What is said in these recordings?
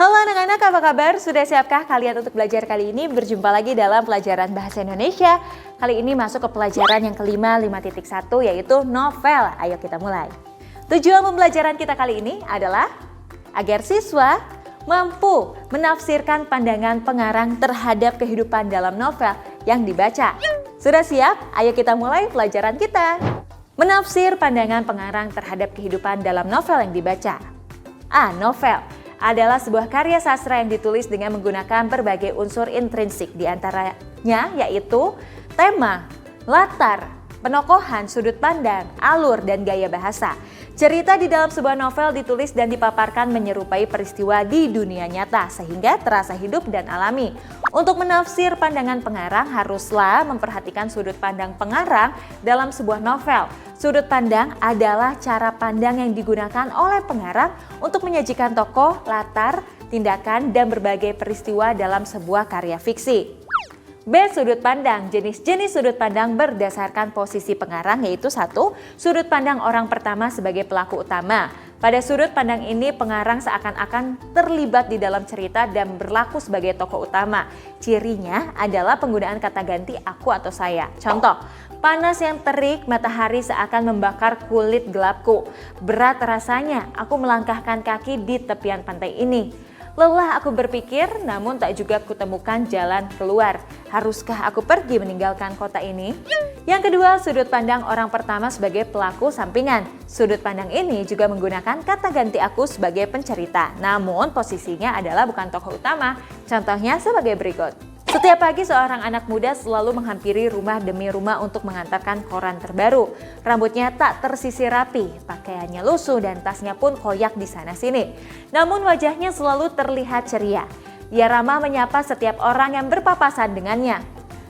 Halo anak-anak, apa kabar? Sudah siapkah kalian untuk belajar kali ini? Berjumpa lagi dalam pelajaran Bahasa Indonesia. Kali ini masuk ke pelajaran yang kelima 5.1 yaitu novel. Ayo kita mulai. Tujuan pembelajaran kita kali ini adalah agar siswa mampu menafsirkan pandangan pengarang terhadap kehidupan dalam novel yang dibaca. Sudah siap? Ayo kita mulai pelajaran kita. Menafsir pandangan pengarang terhadap kehidupan dalam novel yang dibaca. A. Novel adalah sebuah karya sastra yang ditulis dengan menggunakan berbagai unsur intrinsik, diantaranya yaitu tema, latar, penokohan, sudut pandang, alur, dan gaya bahasa. Cerita di dalam sebuah novel ditulis dan dipaparkan menyerupai peristiwa di dunia nyata sehingga terasa hidup dan alami. Untuk menafsir pandangan pengarang haruslah memperhatikan sudut pandang pengarang dalam sebuah novel. Sudut pandang adalah cara pandang yang digunakan oleh pengarang untuk menyajikan tokoh, latar, tindakan, dan berbagai peristiwa dalam sebuah karya fiksi. B. Sudut pandang. Jenis-jenis sudut pandang berdasarkan posisi pengarang yaitu 1. Sudut pandang orang pertama sebagai pelaku utama. Pada sudut pandang ini pengarang seakan-akan terlibat di dalam cerita dan berlaku sebagai tokoh utama. Cirinya adalah penggunaan kata ganti aku atau saya. Contoh, panas yang terik, matahari seakan membakar kulit gelapku. Berat rasanya, aku melangkahkan kaki di tepian pantai ini. Lelah aku berpikir, namun tak juga kutemukan jalan keluar. Haruskah aku pergi meninggalkan kota ini? Yang kedua, sudut pandang orang pertama sebagai pelaku sampingan. Sudut pandang ini juga menggunakan kata ganti aku sebagai pencerita. Namun posisinya adalah bukan tokoh utama. Contohnya sebagai berikut. Setiap pagi seorang anak muda selalu menghampiri rumah demi rumah untuk mengantarkan koran terbaru. Rambutnya tak tersisir rapi, pakaiannya lusuh dan tasnya pun koyak di sana-sini. Namun wajahnya selalu terlihat ceria. Ia ramah menyapa setiap orang yang berpapasan dengannya.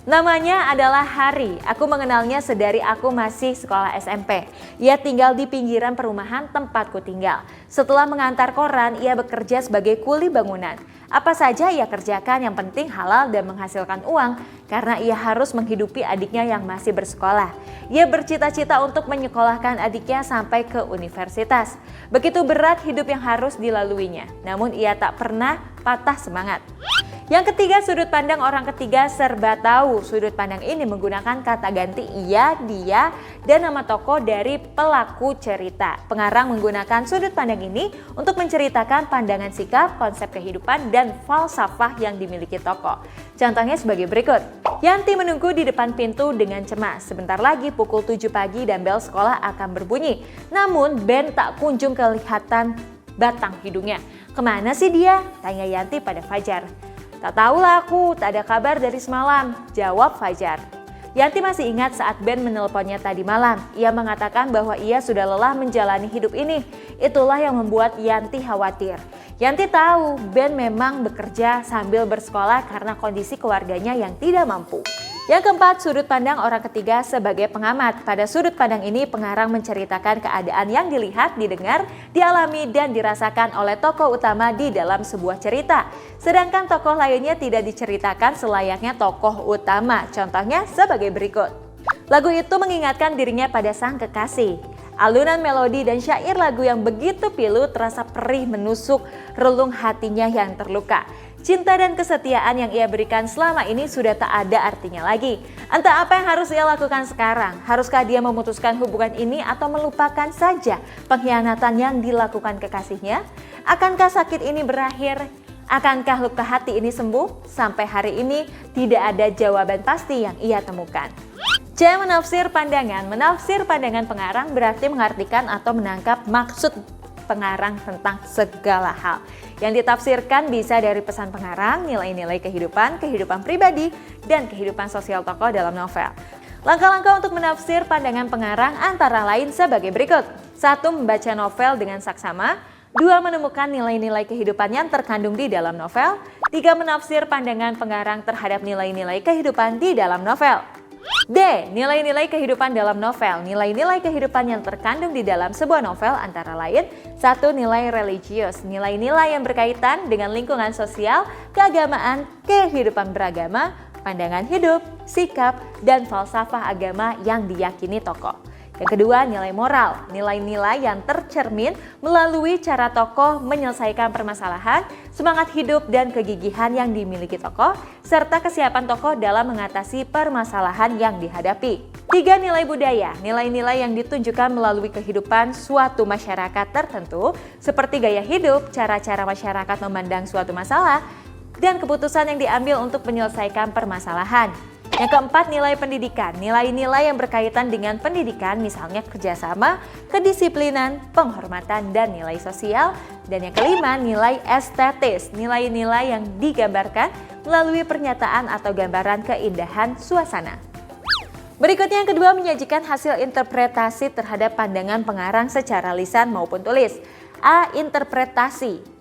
Namanya adalah Hari. Aku mengenalnya sedari aku masih sekolah SMP. Ia tinggal di pinggiran perumahan tempatku tinggal. Setelah mengantar koran, ia bekerja sebagai kuli bangunan. Apa saja ia kerjakan yang penting halal dan menghasilkan uang karena ia harus menghidupi adiknya yang masih bersekolah. Ia bercita-cita untuk menyekolahkan adiknya sampai ke universitas. Begitu berat hidup yang harus dilaluinya, namun ia tak pernah patah semangat. Yang ketiga, sudut pandang orang ketiga serba tahu. Sudut pandang ini menggunakan kata ganti ia, dia, dan nama tokoh dari pelaku cerita. Pengarang menggunakan sudut pandang ini untuk menceritakan pandangan sikap, konsep kehidupan, dan falsafah yang dimiliki tokoh. Contohnya sebagai berikut. Yanti menunggu di depan pintu dengan cemas. Sebentar lagi pukul 7 pagi dan bel sekolah akan berbunyi. Namun Ben tak kunjung kelihatan batang hidungnya. Kemana sih dia? Tanya Yanti pada Fajar. Tak tahulah aku, tak ada kabar dari semalam, jawab Fajar. Yanti masih ingat saat Ben menelponnya tadi malam. Ia mengatakan bahwa ia sudah lelah menjalani hidup ini. Itulah yang membuat Yanti khawatir. Yanti tahu Ben memang bekerja sambil bersekolah karena kondisi keluarganya yang tidak mampu. Yang keempat, sudut pandang orang ketiga sebagai pengamat. Pada sudut pandang ini, pengarang menceritakan keadaan yang dilihat, didengar, dialami, dan dirasakan oleh tokoh utama di dalam sebuah cerita. Sedangkan tokoh lainnya tidak diceritakan selayaknya tokoh utama. Contohnya sebagai berikut. Lagu itu mengingatkan dirinya pada sang kekasih. Alunan melodi dan syair lagu yang begitu pilu terasa perih menusuk relung hatinya yang terluka. Cinta dan kesetiaan yang ia berikan selama ini sudah tak ada artinya lagi. Entah apa yang harus ia lakukan sekarang. Haruskah dia memutuskan hubungan ini atau melupakan saja pengkhianatan yang dilakukan kekasihnya? Akankah sakit ini berakhir? Akankah luka hati ini sembuh? Sampai hari ini tidak ada jawaban pasti yang ia temukan. C. Menafsir pandangan. Menafsir pandangan pengarang berarti mengartikan atau menangkap maksud pengarang tentang segala hal. Yang ditafsirkan bisa dari pesan pengarang, nilai-nilai kehidupan, kehidupan pribadi, dan kehidupan sosial tokoh dalam novel. Langkah-langkah untuk menafsir pandangan pengarang antara lain sebagai berikut. 1. Membaca novel dengan saksama. 2. Menemukan nilai-nilai kehidupan yang terkandung di dalam novel. 3. Menafsir pandangan pengarang terhadap nilai-nilai kehidupan di dalam novel. D. Nilai-nilai kehidupan dalam novel. Nilai-nilai kehidupan yang terkandung di dalam sebuah novel antara lain 1. Nilai religius. Nilai-nilai yang berkaitan dengan lingkungan sosial, keagamaan, kehidupan beragama, pandangan hidup, sikap, dan falsafah agama yang diyakini tokoh. Yang kedua, nilai moral. Nilai-nilai yang tercermin melalui cara tokoh menyelesaikan permasalahan, semangat hidup dan kegigihan yang dimiliki tokoh, serta kesiapan tokoh dalam mengatasi permasalahan yang dihadapi. 3. Nilai budaya. Nilai-nilai yang ditunjukkan melalui kehidupan suatu masyarakat tertentu, seperti gaya hidup, cara-cara masyarakat memandang suatu masalah, dan keputusan yang diambil untuk menyelesaikan permasalahan. Yang keempat, nilai pendidikan. Nilai-nilai yang berkaitan dengan pendidikan, misalnya kerjasama, kedisiplinan, penghormatan, dan nilai sosial. Dan yang kelima, nilai estetis. Nilai-nilai yang digambarkan melalui pernyataan atau gambaran keindahan suasana. Berikutnya yang kedua, menyajikan hasil interpretasi terhadap pandangan pengarang secara lisan maupun tulis. A. Interpretasi.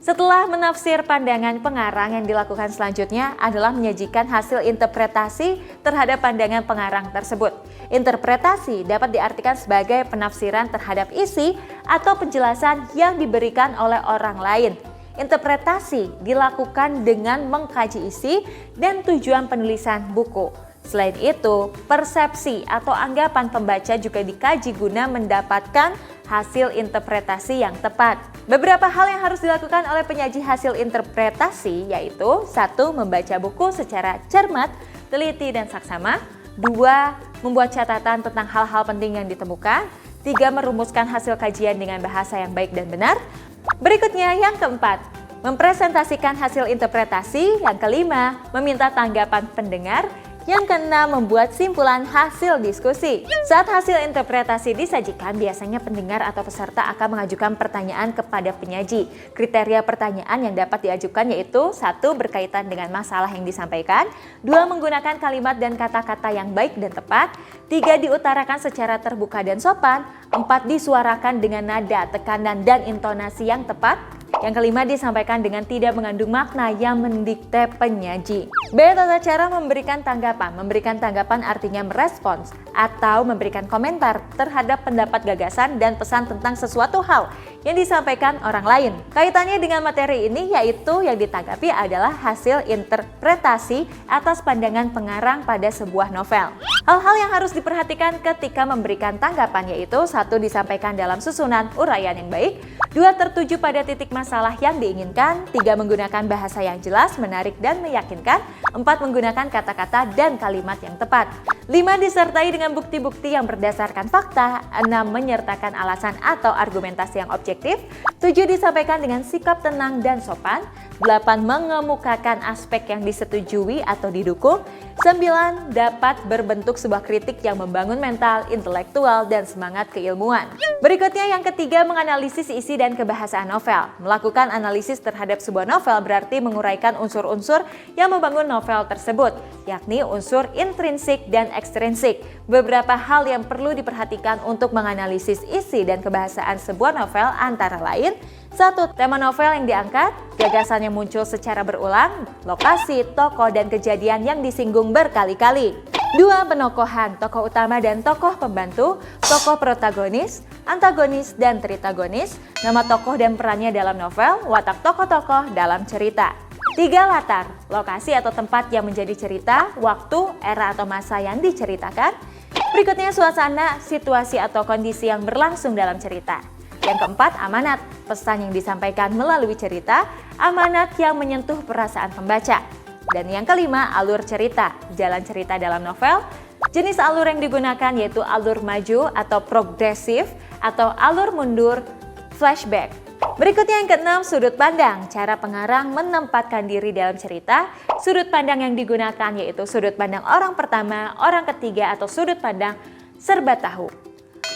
Setelah menafsir pandangan pengarang, yang dilakukan selanjutnya adalah menyajikan hasil interpretasi terhadap pandangan pengarang tersebut. Interpretasi dapat diartikan sebagai penafsiran terhadap isi atau penjelasan yang diberikan oleh orang lain. Interpretasi dilakukan dengan mengkaji isi dan tujuan penulisan buku. Selain itu, persepsi atau anggapan pembaca juga dikaji guna mendapatkan hasil interpretasi yang tepat. Beberapa hal yang harus dilakukan oleh penyaji hasil interpretasi yaitu 1. Membaca buku secara cermat, teliti, dan saksama. 2. Membuat catatan tentang hal-hal penting yang ditemukan. 3. Merumuskan hasil kajian dengan bahasa yang baik dan benar. Berikutnya yang keempat, mempresentasikan hasil interpretasi. Yang kelima, meminta tanggapan pendengar. Yang keenam, membuat simpulan hasil diskusi. Saat hasil interpretasi disajikan, biasanya pendengar atau peserta akan mengajukan pertanyaan kepada penyaji. Kriteria pertanyaan yang dapat diajukan yaitu 1. Berkaitan dengan masalah yang disampaikan. 2. Menggunakan kalimat dan kata-kata yang baik dan tepat. 3. Diutarakan secara terbuka dan sopan. 4. Disuarakan dengan nada, tekanan, dan intonasi yang tepat. Yang kelima, disampaikan dengan tidak mengandung makna yang mendikte penyaji. B. Tata cara memberikan tanggapan. Memberikan tanggapan artinya merespons atau memberikan komentar terhadap pendapat, gagasan, dan pesan tentang sesuatu hal yang disampaikan orang lain. Kaitannya dengan materi ini yaitu yang ditanggapi adalah hasil interpretasi atas pandangan pengarang pada sebuah novel. Hal-hal yang harus diperhatikan ketika memberikan tanggapan yaitu 1. Disampaikan dalam susunan uraian yang baik. 2. Tertuju pada titik masalah yang diinginkan. 3. Menggunakan bahasa yang jelas, menarik, dan meyakinkan. 4. Menggunakan kata-kata dan kalimat yang tepat. 5. Disertai dengan bukti-bukti yang berdasarkan fakta. 6. Menyertakan alasan atau argumentasi yang objektif. 7. Disampaikan dengan sikap tenang dan sopan. 8. Mengemukakan aspek yang disetujui atau didukung. 9. Dapat berbentuk sebuah kritik yang membangun mental, intelektual, dan semangat keilmuan. Berikutnya yang ketiga, menganalisis isi dan kebahasaan novel. Melakukan analisis terhadap sebuah novel berarti menguraikan unsur-unsur yang membangun novel tersebut, yakni unsur intrinsik dan ekstrinsik. Beberapa hal yang perlu diperhatikan untuk menganalisis isi dan kebahasaan sebuah novel antara lain: 1. Tema novel yang diangkat, gagasan yang muncul secara berulang, lokasi, tokoh, dan kejadian yang disinggung berkali-kali. 2. Penokohan, tokoh utama dan tokoh pembantu, tokoh protagonis, antagonis, dan tritagonis, nama tokoh dan perannya dalam novel, watak tokoh-tokoh dalam cerita. 3. Latar, lokasi atau tempat yang menjadi cerita, waktu, era atau masa yang diceritakan. Berikutnya suasana, situasi atau kondisi yang berlangsung dalam cerita. Yang keempat, amanat, pesan yang disampaikan melalui cerita, amanat yang menyentuh perasaan pembaca. Dan yang kelima, alur cerita, jalan cerita dalam novel. Jenis alur yang digunakan yaitu alur maju atau progresif atau alur mundur, flashback. Berikutnya yang keenam, sudut pandang, cara pengarang menempatkan diri dalam cerita. Sudut pandang yang digunakan yaitu sudut pandang orang pertama, orang ketiga, atau sudut pandang serba tahu.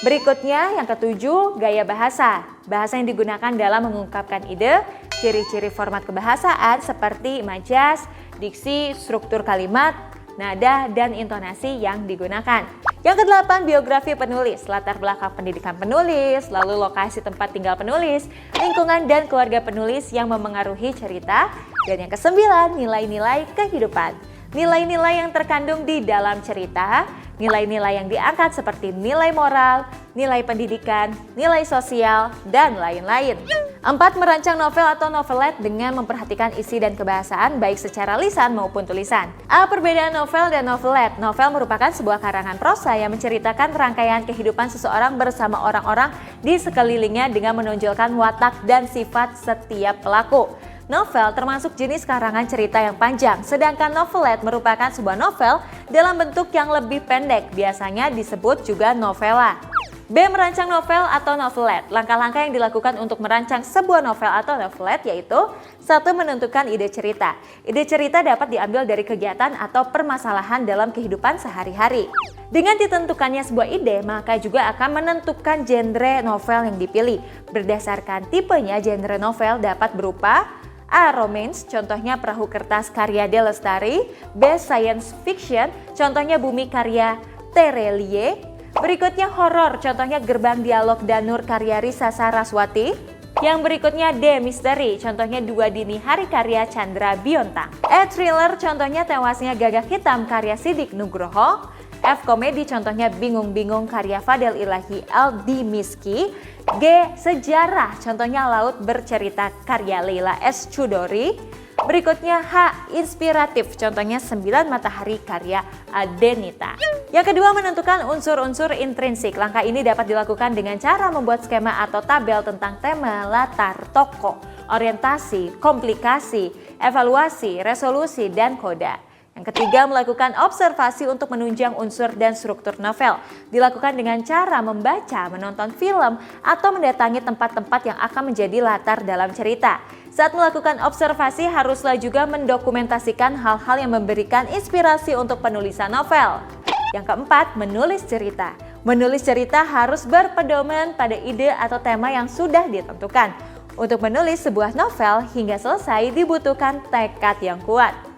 Berikutnya yang ketujuh, gaya bahasa. Bahasa yang digunakan dalam mengungkapkan ide, ciri-ciri format kebahasaan seperti majas, diksi, struktur kalimat, nada, dan intonasi yang digunakan. Yang kedelapan, biografi penulis, latar belakang pendidikan penulis, lalu lokasi tempat tinggal penulis, lingkungan dan keluarga penulis yang memengaruhi cerita. Dan yang kesembilan, nilai-nilai kehidupan. Nilai-nilai yang terkandung di dalam cerita Nilai-nilai yang diangkat seperti nilai moral, nilai pendidikan, nilai sosial, dan lain-lain. 4. Merancang novel atau novelet dengan memperhatikan isi dan kebahasaan baik secara lisan maupun tulisan. A. Perbedaan novel dan novelet. Novel merupakan sebuah karangan prosa yang menceritakan rangkaian kehidupan seseorang bersama orang-orang di sekelilingnya dengan menonjolkan watak dan sifat setiap pelaku. Novel termasuk jenis karangan cerita yang panjang, sedangkan novelet merupakan sebuah novel dalam bentuk yang lebih pendek, biasanya disebut juga novela. B. Merancang novel atau novelet. Langkah-langkah yang dilakukan untuk merancang sebuah novel atau novelet yaitu 1. Menentukan ide cerita. Ide cerita dapat diambil dari kegiatan atau permasalahan dalam kehidupan sehari-hari. Dengan ditentukannya sebuah ide, maka juga akan menentukan genre novel yang dipilih. Berdasarkan tipenya, genre novel dapat berupa A. Romance, contohnya Perahu Kertas karya D. Lestari. B. Science fiction, contohnya Bumi karya Terelie. Berikutnya horor, contohnya Gerbang Dialog Danur karya Risa Saraswati. Yang berikutnya D. Misteri, contohnya Dua Dini Hari karya Chandra Biontang. E. Thriller, contohnya Tewasnya Gagak Hitam karya Sidik Nugroho. F. Komedi, contohnya Bingung-Bingung karya Fadel Ilahi Aldi Miski. G. Sejarah, contohnya Laut Bercerita karya Leila S. Chudori. Berikutnya H. Inspiratif, contohnya 9 Matahari karya Adenita. Yang kedua, menentukan unsur-unsur intrinsik. Langkah ini dapat dilakukan dengan cara membuat skema atau tabel tentang tema, latar, tokoh, orientasi, komplikasi, evaluasi, resolusi, dan koda. Yang ketiga, melakukan observasi untuk menunjang unsur dan struktur novel. Dilakukan dengan cara membaca, menonton film, atau mendatangi tempat-tempat yang akan menjadi latar dalam cerita. Saat melakukan observasi, haruslah juga mendokumentasikan hal-hal yang memberikan inspirasi untuk penulisan novel. Yang keempat, menulis cerita. Menulis cerita harus berpedoman pada ide atau tema yang sudah ditentukan. Untuk menulis sebuah novel hingga selesai dibutuhkan tekad yang kuat.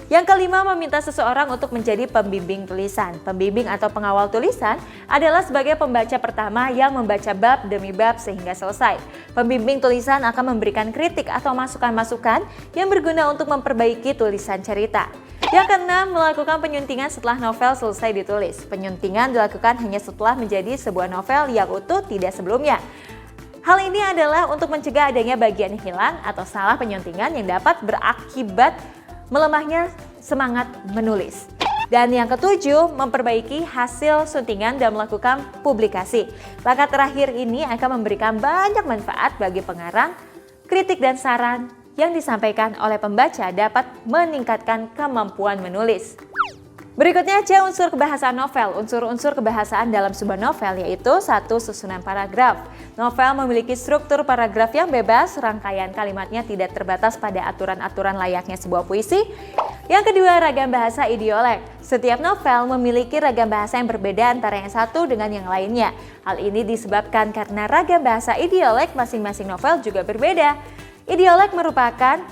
Yang kelima, meminta seseorang untuk menjadi pembimbing tulisan. Pembimbing atau pengawal tulisan adalah sebagai pembaca pertama yang membaca bab demi bab sehingga selesai. Pembimbing tulisan akan memberikan kritik atau masukan-masukan yang berguna untuk memperbaiki tulisan cerita. Yang keenam, melakukan penyuntingan setelah novel selesai ditulis. Penyuntingan dilakukan hanya setelah menjadi sebuah novel yang utuh, tidak sebelumnya. Hal ini adalah untuk mencegah adanya bagian hilang atau salah penyuntingan yang dapat berakibat melemahnya semangat menulis. Dan yang ketujuh, memperbaiki hasil suntingan dan melakukan publikasi. Langkah terakhir ini akan memberikan banyak manfaat bagi pengarang. Kritik dan saran yang disampaikan oleh pembaca dapat meningkatkan kemampuan menulis. Berikutnya C. Unsur kebahasaan novel. Unsur-unsur kebahasaan dalam sebuah novel yaitu 1. Susunan paragraf. Novel memiliki struktur paragraf yang bebas, rangkaian kalimatnya tidak terbatas pada aturan-aturan layaknya sebuah puisi. Yang kedua, ragam bahasa idiolek. Setiap novel memiliki ragam bahasa yang berbeda antara yang satu dengan yang lainnya. Hal ini disebabkan karena ragam bahasa idiolek masing-masing novel juga berbeda. Idiolek merupakan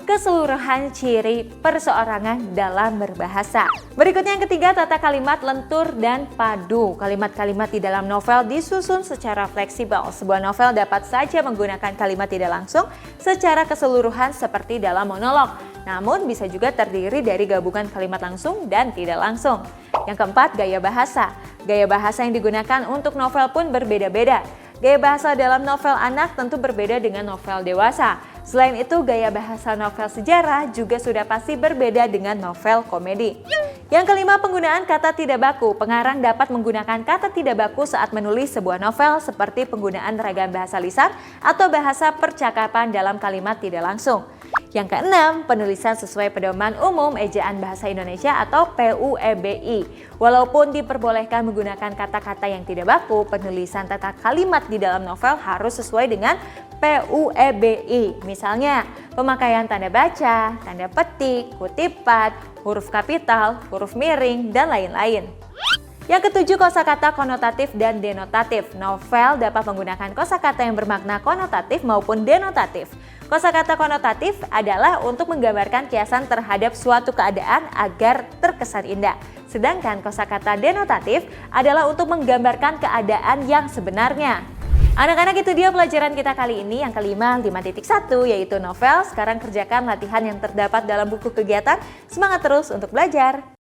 keseluruhan ciri perseorangan dalam berbahasa. Berikutnya yang ketiga, tata kalimat lentur dan padu. Kalimat-kalimat di dalam novel disusun secara fleksibel. Sebuah novel dapat saja menggunakan kalimat tidak langsung secara keseluruhan seperti dalam monolog. Namun bisa juga terdiri dari gabungan kalimat langsung dan tidak langsung. Yang keempat, gaya bahasa. Gaya bahasa yang digunakan untuk novel pun berbeda-beda. Gaya bahasa dalam novel anak tentu berbeda dengan novel dewasa. Selain itu, gaya bahasa novel sejarah juga sudah pasti berbeda dengan novel komedi. Yang kelima, penggunaan kata tidak baku. Pengarang dapat menggunakan kata tidak baku saat menulis sebuah novel seperti penggunaan ragam bahasa lisan atau bahasa percakapan dalam kalimat tidak langsung. Yang keenam, penulisan sesuai pedoman umum ejaan bahasa Indonesia atau PUEBI. Walaupun diperbolehkan menggunakan kata-kata yang tidak baku, penulisan tata kalimat di dalam novel harus sesuai dengan PUEBI. Misalnya, pemakaian tanda baca, tanda petik, kutipan, huruf kapital, huruf miring, dan lain-lain. Yang ketujuh, kosakata konotatif dan denotatif. Novel dapat menggunakan kosakata yang bermakna konotatif maupun denotatif. Kosakata konotatif adalah untuk menggambarkan kiasan terhadap suatu keadaan agar terkesan indah. Sedangkan kosakata denotatif adalah untuk menggambarkan keadaan yang sebenarnya. Anak-anak, itu dia pelajaran kita kali ini yang kelima 5.1 yaitu novel. Sekarang kerjakan latihan yang terdapat dalam buku kegiatan. Semangat terus untuk belajar!